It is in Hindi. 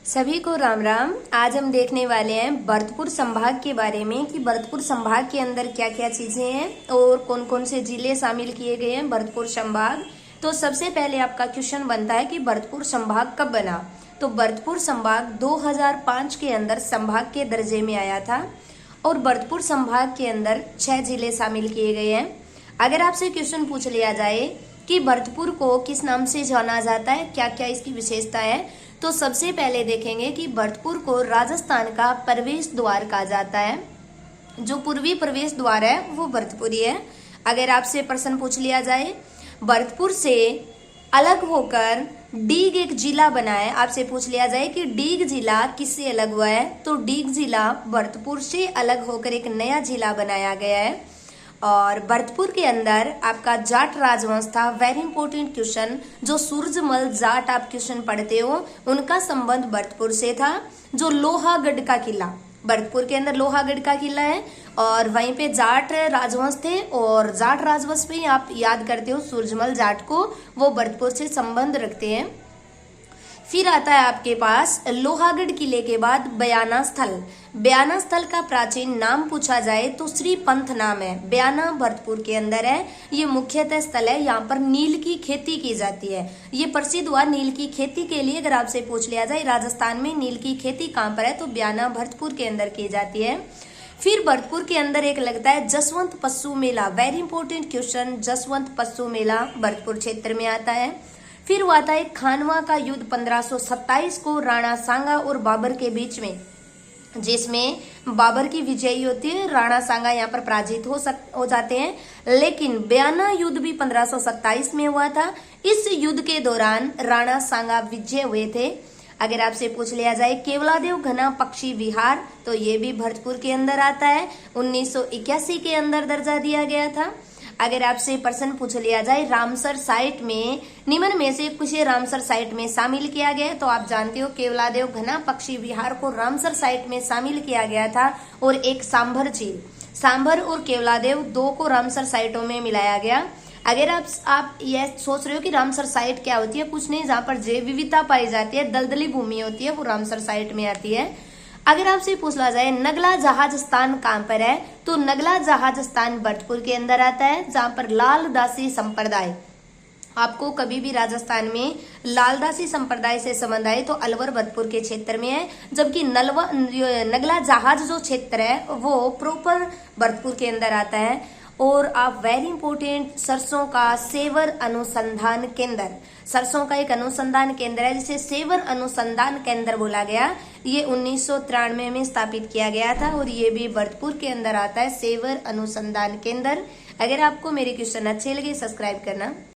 सभी को राम राम। आज हम देखने वाले हैं भरतपुर संभाग के बारे में कि भरतपुर संभाग के अंदर क्या क्या चीजें हैं और कौन कौन से जिले शामिल किए गए हैं भरतपुर संभाग। तो सबसे पहले आपका क्वेश्चन बनता है कि भरतपुर संभाग कब बना। तो भरतपुर संभाग 2005 के अंदर संभाग के दर्जे में आया था और भरतपुर संभाग के अंदर 6 जिले शामिल किए गए हैं। अगर आपसे क्वेश्चन पूछ लिया जाए कि भरतपुर को किस नाम से जाना जाता है, क्या क्या इसकी विशेषता है, तो सबसे पहले देखेंगे कि भरतपुर को राजस्थान का प्रवेश द्वार कहा जाता है। जो पूर्वी प्रवेश द्वार है वो भरतपुर ही है। अगर आपसे प्रश्न पूछ लिया जाए भरतपुर से अलग होकर डीग एक जिला बना है, आपसे पूछ लिया जाए कि डीग जिला किससे अलग हुआ है, तो डीग जिला भरतपुर से अलग होकर एक नया जिला बनाया गया है। और भरतपुर के अंदर आपका जाट राजवंश था। वेरी इंपॉर्टेंट क्वेश्चन, जो सूरजमल जाट आप क्वेश्चन पढ़ते हो उनका संबंध भरतपुर से था। जो लोहागढ़ का किला, भरतपुर के अंदर लोहागढ़ का किला है और वहीं पे जाट राजवंश थे और जाट राजवंश में आप याद करते हो सूरजमल जाट को, वो भरतपुर से संबंध रखते हैं। फिर आता है आपके पास लोहागढ़ किले के बाद बयाना स्थल। बयाना स्थल का प्राचीन नाम पूछा जाए तो श्री पंथ नाम है। बयाना भरतपुर के अंदर है। ये मुख्यतः स्थल है, यहाँ पर नील की खेती की जाती है। ये प्रसिद्ध हुआ नील की खेती के लिए। अगर आपसे पूछ लिया जाए राजस्थान में नील की खेती कहाँ पर है, तो बयाना भरतपुर के अंदर की जाती है। फिर भरतपुर के अंदर एक लगता है जसवंत पशु मेला। वेरी इंपॉर्टेंट क्वेश्चन, जसवंत पशु मेला भरतपुर क्षेत्र में आता है। फिर वो आता है खानवा का युद्ध 1527 को राणा सांगा और बाबर के बीच में, जिसमें बाबर की विजयी होती है, राणा सांगा यहाँ पर पराजित हो जाते हैं। लेकिन बयाना युद्ध भी 1527 में हुआ था। इस युद्ध के दौरान राणा सांगा विजय हुए थे। अगर आपसे पूछ लिया जाए केवलादेव घना पक्षी विहार, तो ये भी भरतपुर के अंदर आता है। 1981 के अंदर दर्जा दिया गया था। अगर आपसे प्रश्न पूछ लिया जाए रामसर साइट में निम्न में से कुछ रामसर साइट में शामिल किया गया है, तो आप जानते हो केवलादेव घना पक्षी विहार को रामसर साइट में शामिल किया गया था। और एक सांभर झील, सांभर और केवलादेव दो को रामसर साइटों में मिलाया गया। अगर आप यह सोच रहे हो कि रामसर साइट क्या होती है, कुछ नहीं, जहाँ पर जैव विविधता पाई जाती है, दलदली भूमि होती है, वो रामसर साइट में आती है। अगर आपसे पूछा जाए नगला जहाज स्थान कहाँ पर है, तो नगला जहाज स्थान भरतपुर के अंदर आता है, जहाँ पर लालदासी संप्रदाय, आपको कभी भी राजस्थान में लालदासी संप्रदाय से संबंध आए तो अलवर भरतपुर के क्षेत्र में है। जबकि नगला जहाज जो क्षेत्र है वो प्रॉपर भरतपुर के अंदर आता है। और आप वेरी इंपॉर्टेंट सरसों का सेवर अनुसंधान केंद्र, सरसों का एक अनुसंधान केंद्र है जिसे सेवर अनुसंधान केंद्र बोला गया। ये 1993 में स्थापित किया गया था और ये भी भरतपुर के अंदर आता है, सेवर अनुसंधान केंद्र। अगर आपको मेरे क्वेश्चन अच्छे लगे सब्सक्राइब करना।